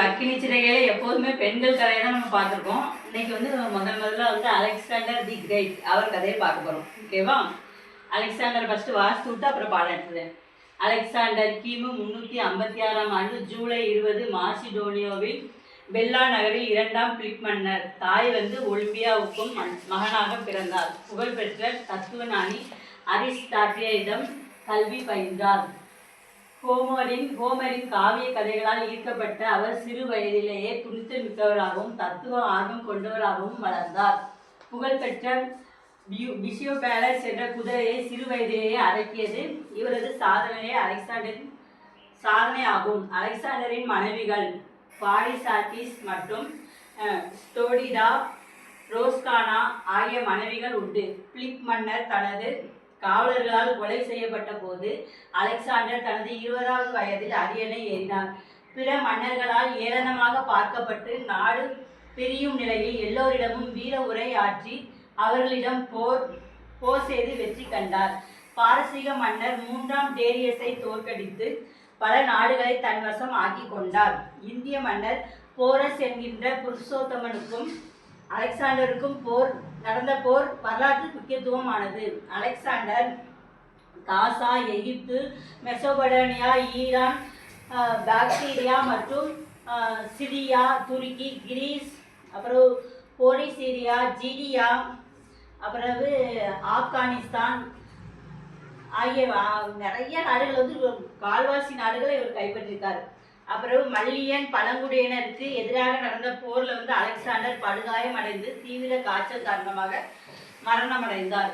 அக்கினி சிறைகளை எப்போதுமே பெண்கள் கதையை தான் நம்ம பார்த்துருக்கோம். இன்னைக்கு வந்து முதல்ல வந்து அலெக்சாண்டர் தி கிரேட் அவர் கதையை பார்க்க போகிறோம். ஓகேவா? அலெக்சாண்டர் ஃபஸ்ட்டு வாசித்து விட்டு அப்புறம் பாடம் எடுத்துதேன். அலெக்சாண்டர் கிமு 356ஆம் ஆண்டு ஜூலை 20 மாசிடோனியோவில் பெல்லா நகரில் 2ஆம் பிலிப் மன்னர் தாய் வந்து ஒலிம்பியாவுக்கும் மகனாக பிறந்தார். புகழ்பெற்ற தத்துவஞானி அரிஸ்டாட்டிலிடம் கல்வி பயின்றார். ஹோமரின் காவிய கதைகளால் ஈர்க்கப்பட்ட அவர் சிறு வயதிலேயே துணிச்சல் மிக்கவராகவும் தத்துவ ஆர்வம் கொண்டவராகவும் வளர்ந்தார். புகழ்பெற்ற பிசியோ பேலஸ் என்ற குதிரையை சிறு வயதிலேயே அடக்கியது இவரது அலெக்சாண்டரின் சாதனை ஆகும். அலெக்சாண்டரின் மனைவிகள் பாரிசாட்டிஸ் மற்றும் ஸ்டோடிடா ரோஸ்கானா ஆகிய மனைவிகள் உண்டு. பிலிப் மன்னர் தனது காவலர்களால் கொலை செய்யப்பட்ட போது அலெக்சாண்டர் தனது 20வது வயதில் அரியணை ஏறினார். பிற மன்னர்களால் ஏளனமாக பார்க்கப்பட்டு நாடு பிரியும் நிலையில் எல்லோரிடமும் வீர உரை ஆற்றி அவர்களிடம் போர் செய்து வெற்றி கண்டார். பாரசீக மன்னர் 3ஆம் டேரியஸை தோற்கடித்து பல நாடுகளை தன்வசம் ஆக்கி கொண்டார். இந்திய மன்னர் போரஸ் என்கின்ற புருஷோத்தமனுக்கும் அலெக்சாண்டருக்கும் நடந்த போர் வரலாற்று முக்கியத்துவமானது. அலெக்சாண்டர் காசா, எகிப்து, மெசோபடோனியா, ஈரான், பாக்டீரியா மற்றும் சிரியா, துருக்கி, கிரீஸ், அப்புறம் போலிசீரியா, ஜிடியா, அப்புறம் ஆப்கானிஸ்தான் ஆகிய நிறைய நாடுகள் வந்து கால்வாசி நாடுகளை இவர் கைப்பற்றியிருக்கார். அப்புறம் மல்லியன் பழங்குடியினருக்கு எதிராக நடந்த போரில் வந்து அலெக்சாண்டர் படுகாயம் அடைந்து தீவிர காய்ச்சல் காரணமாக மரணமடைந்தார்.